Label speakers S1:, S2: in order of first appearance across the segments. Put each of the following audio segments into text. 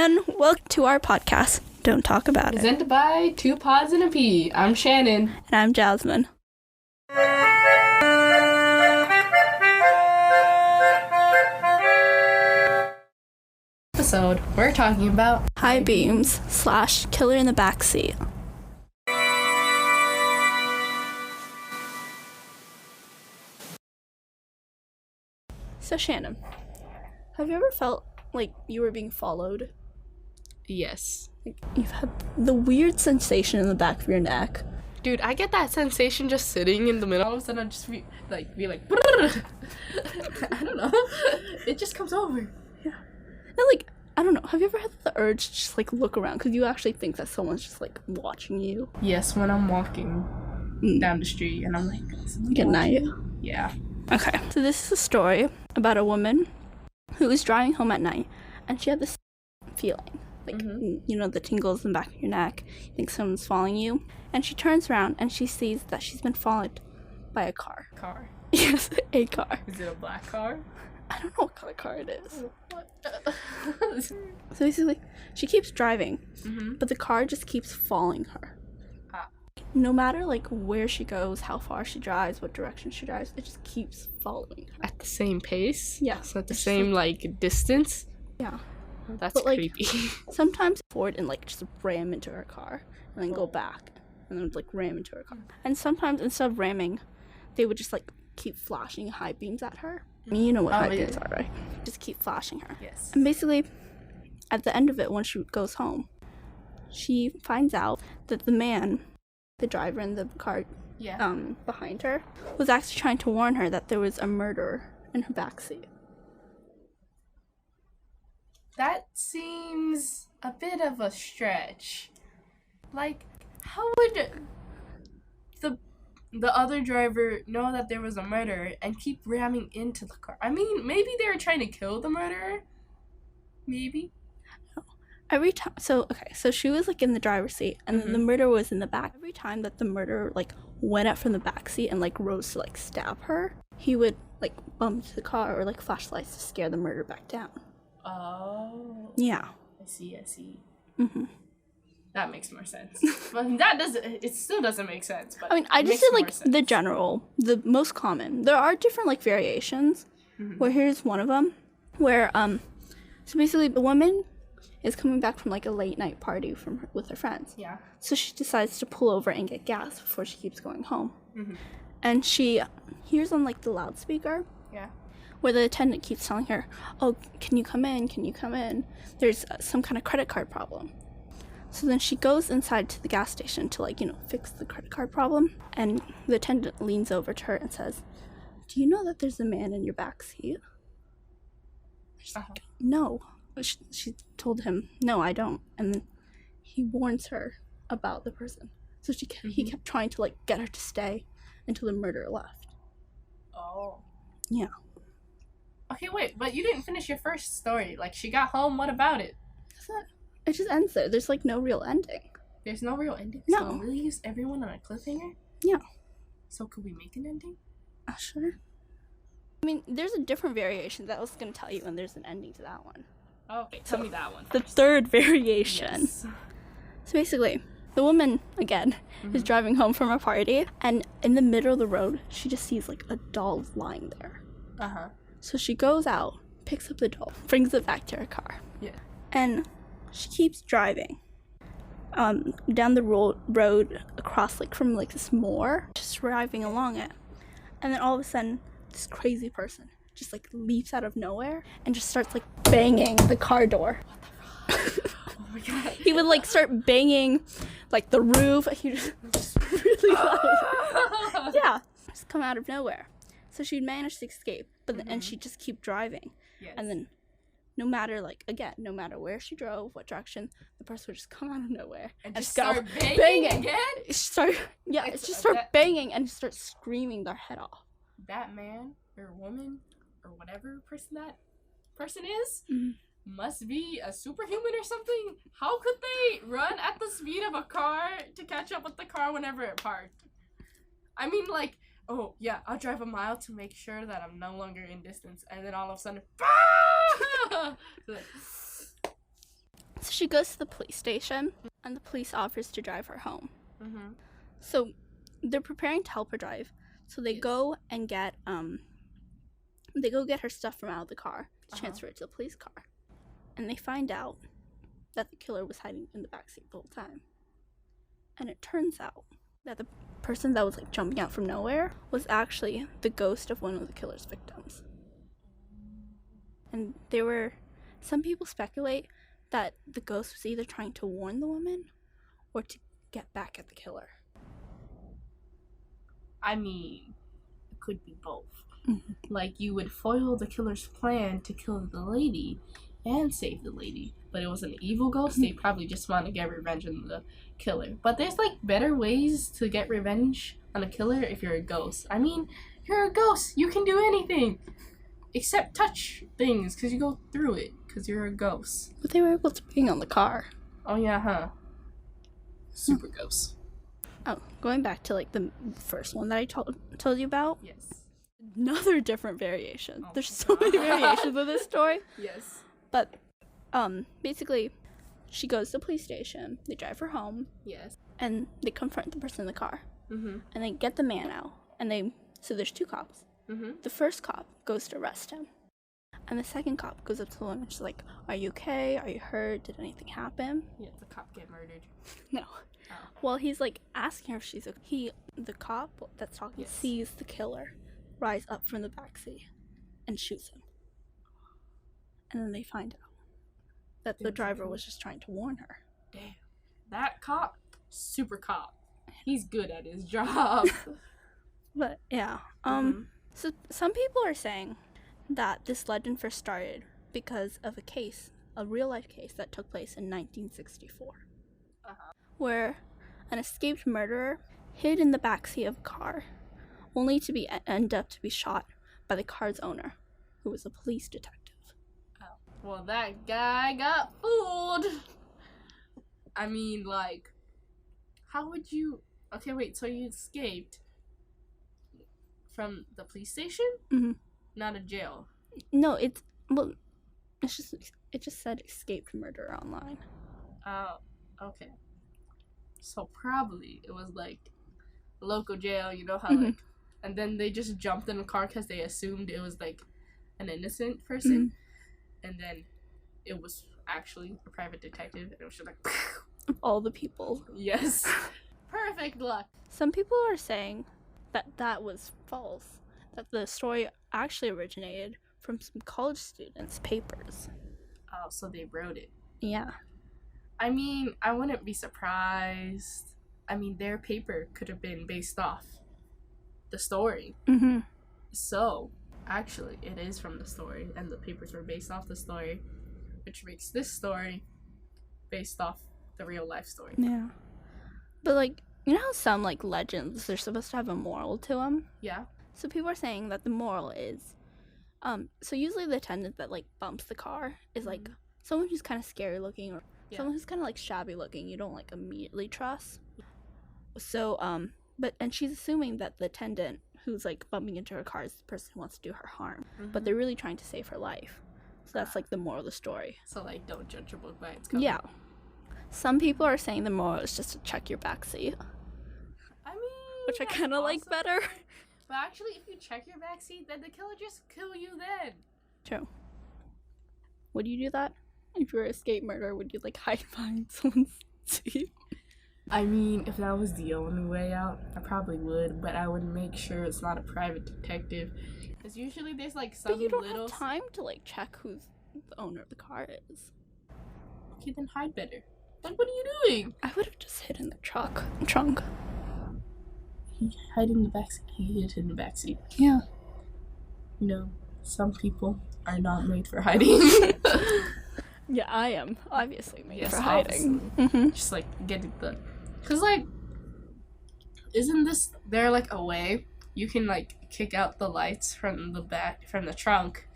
S1: and welcome to our podcast, Don't Talk About It.
S2: Presented by 2 Pods and a Pea. I'm Shannon.
S1: And I'm Jasmine.
S2: Episode, we're talking about
S1: High beams / killer in the backseat. So Shannon, have you ever felt like you were being followed?
S2: Yes.
S1: Like you've had the weird sensation in the back of your neck.
S2: Dude, I get that sensation just sitting in the middle. All of a sudden, I just be like, I don't know. It just comes over.
S1: Yeah. And like, I don't know. Have you ever had the urge to just like look around because you actually think that someone's just like watching you?
S2: Yes, when I'm walking down the street and I'm like,
S1: like at night.
S2: Yeah.
S1: Okay. So this is a story about a woman who was driving home at night and she had this feeling. Like, you know, the tingles in the back of your neck. You think someone's following you. And she turns around and she sees that she's been followed by a car.
S2: Car?
S1: Yes, a car.
S2: Is it a black car?
S1: I don't know what kind of car it is.
S2: What?
S1: So basically, she keeps driving, but the car just keeps following her. No matter, like, where she goes, how far she drives, what direction she drives, it just keeps following her.
S2: At the same pace?
S1: Yeah.
S2: So at the same, like, distance?
S1: Yeah.
S2: That's
S1: but, like,
S2: creepy.
S1: Sometimes forward and, like, just ram into her car and then go back and then, like, ram into her car. And sometimes, instead of ramming, they would just, like, keep flashing high beams at her. I mean, you know what high beams are, right? Just keep flashing her.
S2: Yes.
S1: And basically, at the end of it, when she goes home, she finds out that the man, the driver in the car behind her, was actually trying to warn her that there was a murderer in her backseat.
S2: That seems a bit of a stretch. Like, how would the other driver know that there was a murderer and keep ramming into the car? I mean, maybe they were trying to kill the murderer. Maybe.
S1: Every time, so she was like in the driver's seat, and then the murderer was in the back. Every time that the murderer like went up from the back seat and like rose to like stab her, he would like bump into the car or like flash lights to scare the murderer back down.
S2: Oh.
S1: Yeah.
S2: I see.
S1: Mm-hmm.
S2: That makes more sense. But it still doesn't make sense. But
S1: I mean, I just did like the most common. There are different like variations. Where here's one of them, where so basically the woman is coming back from like a late night party with her friends.
S2: Yeah.
S1: So she decides to pull over and get gas before she keeps going home. And she hears on like the loudspeaker.
S2: Yeah.
S1: Where the attendant keeps telling her, "Oh, can you come in? Can you come in? There's some kind of credit card problem." So then she goes inside to the gas station to like, you know, fix the credit card problem. And the attendant leans over to her and says, "Do you know that there's a man in your backseat?" She's like, "No." She told him, "No, I don't." And then he warns her about the person. So he kept trying to like get her to stay until the murderer left.
S2: Oh.
S1: Yeah.
S2: Okay, wait, but you didn't finish your first story. Like, she got home, what about it?
S1: It just ends there. There's like no real ending.
S2: There's no real ending?
S1: No.
S2: So it leaves everyone on a cliffhanger?
S1: Yeah.
S2: So could we make an ending?
S1: Sure. I mean, there's a different variation that I was going to tell you, and there's an ending to that one.
S2: Okay, tell me that one.
S1: The third variation.
S2: Yes.
S1: So basically, the woman, again, is driving home from a party, and in the middle of the road, she just sees like a doll lying there. So she goes out, picks up the doll, brings it back to her car.
S2: Yeah.
S1: And she keeps driving down the road across like from like this moor, just driving along it. And then all of a sudden, this crazy person just like leaps out of nowhere and just starts like banging the car door.
S2: What the fuck? Oh my god.
S1: He would like start banging like the roof. He just really loud. Yeah. Just come out of nowhere. So she'd manage to escape, but and she'd just keep driving.
S2: Yes.
S1: And then no matter where she drove, what direction, the person would just come out of nowhere
S2: and just start banging again?
S1: Start banging and just start screaming their head off.
S2: That man or woman or whatever that person is must be a superhuman or something. How could they run at the speed of a car to catch up with the car whenever it parked? I mean, like, oh yeah, I'll drive a mile to make sure that I'm no longer in distance, and then all of a sudden,
S1: she goes to the police station, and the police offers to drive her home.
S2: Mm-hmm.
S1: So they're preparing to help her drive. So they go and get her stuff from out of the car to transfer it to the police car. And they find out that the killer was hiding in the backseat the whole time. And it turns out that the person that was like jumping out from nowhere was actually the ghost of one of the killer's victims. And some people speculate that the ghost was either trying to warn the woman or to get back at the killer.
S2: I mean, it could be both.
S1: Mm-hmm.
S2: Like, you would foil the killer's plan to kill the lady and save the lady, but it was an evil ghost. They probably just want to get revenge on the killer. But there's like better ways to get revenge on a killer if you're a ghost. I mean, you're a ghost. You can do anything except touch things because you go through it because you're a ghost.
S1: But they were able to bring on the car.
S2: Oh yeah, huh? Super ghost.
S1: Oh, going back to like the first one that I told you about.
S2: Yes.
S1: Another different variation.
S2: Oh,
S1: There's so many variations of this story.
S2: Yes.
S1: But basically, she goes to the police station. They drive her home.
S2: Yes.
S1: And they confront the person in the car.
S2: Mm-hmm.
S1: And they get the man out. And so there's two cops.
S2: Mm-hmm.
S1: The first cop goes to arrest him. And the second cop goes up to the woman. She's like, "Are you okay? Are you hurt? Did anything happen?"
S2: Yeah, the cop get murdered.
S1: No.
S2: Oh.
S1: Well, he's like asking her if she's okay. The cop that's talking sees the killer rise up from the backseat and shoots him. And then they find out that the driver was just trying to warn her.
S2: Damn. That cop, super cop. He's good at his job.
S1: But yeah. So some people are saying that this legend first started because of a real life case that took place in 1964. Where an escaped murderer hid in the backseat of a car, only to end up to be shot by the car's owner, who was a police detective.
S2: Oh. Well, that guy got fooled. I mean, like, how would you... Okay, wait, so you escaped from the police station?
S1: Mm-hmm.
S2: Not a jail.
S1: No, it just said escaped murderer online.
S2: Oh, okay. So probably it was like a local jail, you know how like, and then they just jumped in a car because they assumed it was like an innocent person, and then it was actually a private detective, and it was just like
S1: Of all the people.
S2: yes, perfect luck.
S1: Some people are saying that was false, that the story actually originated from some college students' papers.
S2: Oh, so they wrote it.
S1: Yeah.
S2: I mean, I wouldn't be surprised. I mean, their paper could have been based off the story.
S1: Mm-hmm.
S2: So, actually, it is from the story, and the papers were based off the story, which makes this story based off the real life story.
S1: Yeah. But, like, you know how some, like, legends, they're supposed to have a moral to them?
S2: Yeah.
S1: So people are saying that the moral is, so usually the attendant that, like, bumps the car is, like, someone who's kind of scary looking or someone who's kind of, like, shabby looking you don't, like, immediately trust. So, and she's assuming that the attendant who's, like, bumping into her car is the person who wants to do her harm. But they're really trying to save her life. So that's, like, the moral of the story.
S2: So, like, don't judge a book by its cover.
S1: Yeah. Some people are saying the moral is just to check your backseat.
S2: I mean,
S1: Which I kind of like better.
S2: But actually, if you check your backseat, then the killer just kill you then.
S1: True. Would you do that? If you were an escape murderer, would you, like, hide behind someone's seat?
S2: I mean, if that was the only way out, I probably would, but I would make sure it's not a private detective. Because usually there's, like, some
S1: But you don't
S2: little...
S1: have time to, like, check who the owner of the car is.
S2: Okay, then hide better. Like, what are you doing?
S1: I would have just hid in the trunk.
S2: He hid in the backseat. He hid in the backseat.
S1: Yeah.
S2: You know, some people are not made for hiding.
S1: Yeah, I am obviously made
S2: Yes,
S1: for hiding.
S2: Just like getting the, cause like, isn't there like a way you can like kick out the lights from the trunk,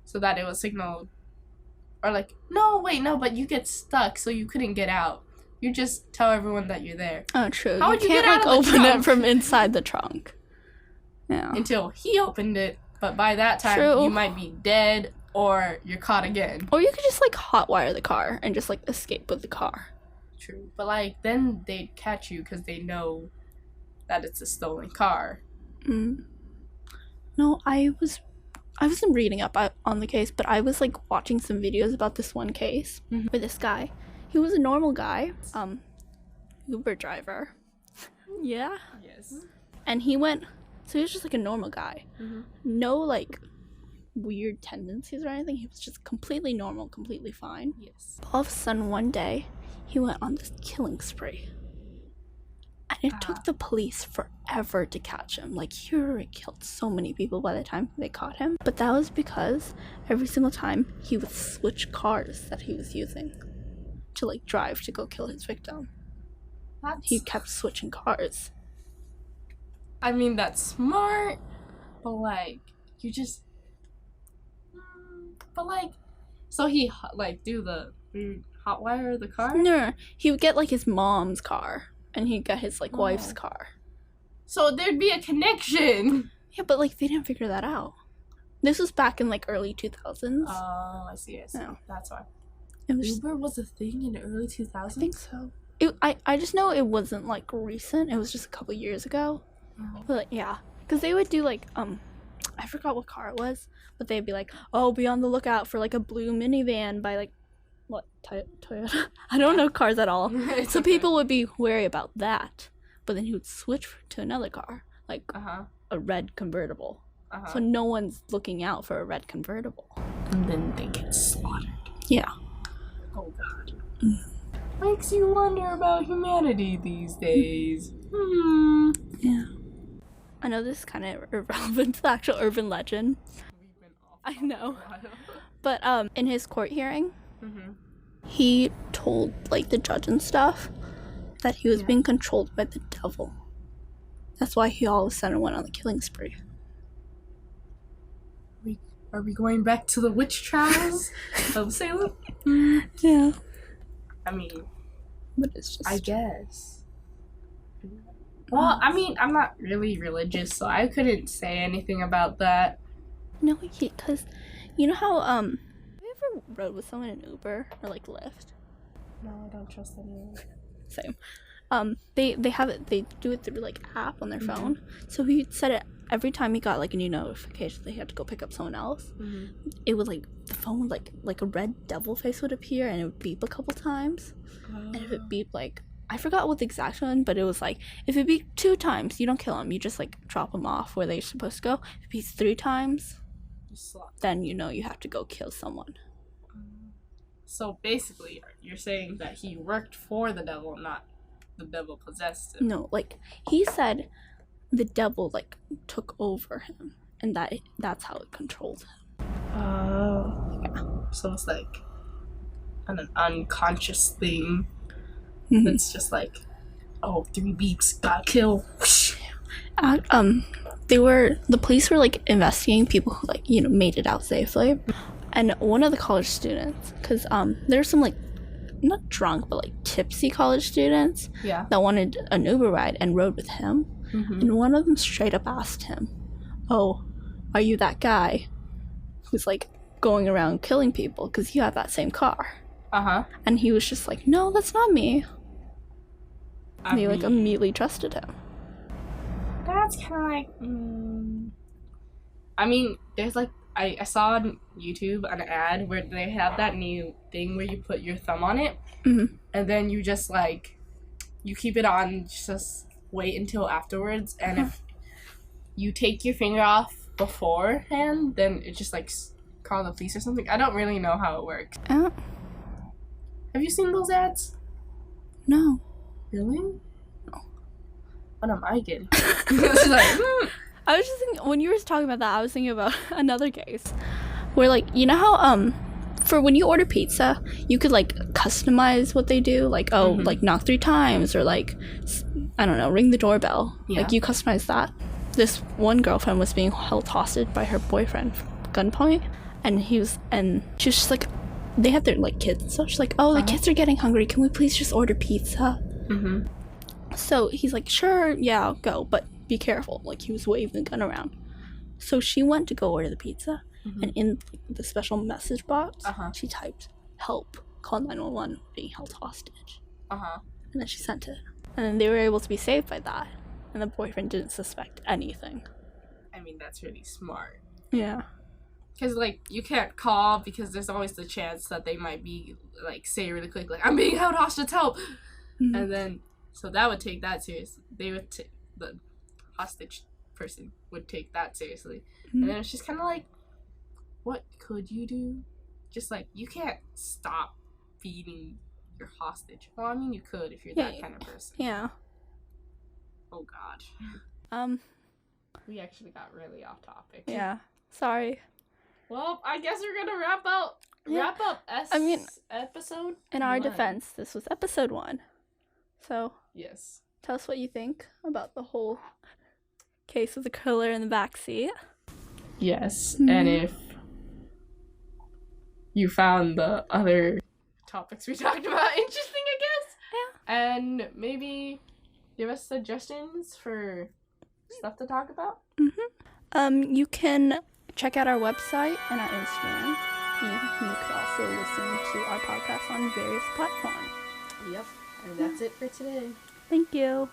S2: so that it will signal, or like no, but you get stuck so you couldn't get out. You just tell everyone that you're there.
S1: Oh, true.
S2: How would you
S1: can't
S2: get out
S1: like
S2: of the
S1: open
S2: trunk?
S1: it from inside the trunk. Yeah.
S2: Until he opened it, but by that time
S1: True.
S2: you might be dead or you're caught again.
S1: Or you could just like hotwire the car and just like escape with the car.
S2: True. But like then they'd catch you because they know that it's a stolen car.
S1: No, I wasn't reading up on the case, but I was like watching some videos about this one case with this guy. He was a normal guy, Uber driver. Yeah.
S2: Yes.
S1: And he went, so he was just like a normal guy. No like weird tendencies or anything. He was just completely normal, completely fine.
S2: Yes.
S1: All of a sudden one day, he went on this killing spree. And it took the police forever to catch him. Like, he already killed so many people by the time they caught him. But that was because every single time he would switch cars that he was using to, like, drive to go kill his victim. He kept switching cars.
S2: I mean, that's smart, but, like, you just... But, like... So he, like, do the hotwire the car?
S1: No, he would get, like, his mom's car. And he'd get his, like, wife's car.
S2: So there'd be a connection!
S1: Yeah, but, like, they didn't figure that out. This was back in, like, early 2000s.
S2: Oh, I see.
S1: Yeah.
S2: That's why.
S1: Was,
S2: Uber was a thing in the early 2000s?
S1: I think so. I just know it wasn't, like, recent. It was just a couple years ago.
S2: Oh.
S1: But, yeah. Because they would do, like, I forgot what car it was. But they'd be like, oh, be on the lookout for, like, a blue minivan by, like, what, Toyota? I don't know cars at all. So people would be wary about that. But then he would switch to another car, like a red convertible. So no one's looking out for a red convertible.
S2: And then they get slaughtered.
S1: Yeah.
S2: Oh, God. Makes you wonder about humanity these days.
S1: Yeah. I know this is kind of irrelevant to the actual urban legend.
S2: We've been off
S1: I know.
S2: for a while.
S1: But in his court hearing, he told, like, the judge and stuff that he was being controlled by the devil. That's why he all of a sudden went on the killing spree.
S2: Are we going back to the witch trials of Salem?
S1: Yeah.
S2: I mean,
S1: but it's just...
S2: I guess. Well, I mean, I'm not really religious, so I couldn't say anything about that.
S1: No, because you know how, have you ever rode with someone in Uber or, like, Lyft?
S2: No, I don't trust anyone.
S1: Same. They have it, they do it through, like, app on their phone. So he said it every time he got, like, a new notification that he had to go pick up someone else. It would, like, the phone would, like a red devil face would appear and it would beep a couple times. And if it beeped, like, I forgot what the exact one, but it was like, if it beeped 2 times, you don't kill them, you just, like, drop them off where they're supposed to go. If it beeps 3 times, then you know you have to go kill someone.
S2: So basically, you're saying that he worked for the devil, not the devil possessed him.
S1: No, like, he said the devil, like, took over him, and that's how it controlled him.
S2: Oh. Yeah. So it's like an unconscious thing that's just like, oh, 3 beeps, gotta kill.
S1: The police were, like, investigating people who, like, you know, made it out safely. And one of the college students, because there's some, like, not drunk, but, like, tipsy college students that wanted an Uber ride and rode with him. And one of them straight up asked him, oh, are you that guy who's, like, going around killing people because you have that same car? And he was just like, no, that's not me. And they, like, immediately trusted him.
S2: That's kind of like, I mean, there's, like, I saw on YouTube an ad where they have that new thing where you put your thumb on it, and then you just, like, you keep it on, just wait until afterwards, and if you take your finger off beforehand, then it just, like, call the police or something. I don't really know how it works. Have you seen those ads?
S1: No.
S2: Really? No. What am I getting? It's like,
S1: I was just thinking, when you were talking about that, I was thinking about another case where, like, you know how for when you order pizza, you could, like, customize what they do, like, oh, like, knock 3 times, or, like, I don't know, ring the doorbell. Like, you customize that. This one girlfriend was being held hostage by her boyfriend, gunpoint, and she was just like, they had their, like, kids, so she's like, oh, the kids are getting hungry, can we please just order pizza? So he's like, sure, yeah, I'll go, but be careful. Like, he was waving the gun around. So she went to go order the pizza, and in the special message box,
S2: Uh-huh.
S1: she typed, "Help, call 911, being held hostage."
S2: Uh-huh.
S1: And then she sent it. And then they were able to be saved by that. And the boyfriend didn't suspect anything.
S2: I mean, that's really smart.
S1: Yeah.
S2: Because, like, you can't call because there's always the chance that they might be, like, say really quick, like, "I'm being held hostage, help!"
S1: Mm-hmm.
S2: And then, so that would take that seriously. They would, the hostage person would take that seriously.
S1: Mm-hmm.
S2: And then it's just kind of like, what could you do? Just, like, you can't stop feeding your hostage. Well, I mean, you could if you're that kind of person.
S1: Yeah.
S2: Oh, God. We actually got really off topic.
S1: Yeah. Sorry.
S2: Well, I guess we're gonna wrap up episode.
S1: In our
S2: 1.
S1: defense, this was episode 1. So
S2: Yes.
S1: tell us what you think about the whole case of the killer in the backseat.
S2: Yes, and if you found the other topics we talked about interesting, I guess.
S1: Yeah.
S2: And maybe give us suggestions for stuff to talk about.
S1: You can check out our website and our Instagram. You could also listen to our podcast on various platforms.
S2: Yep. And that's it for today.
S1: Thank you.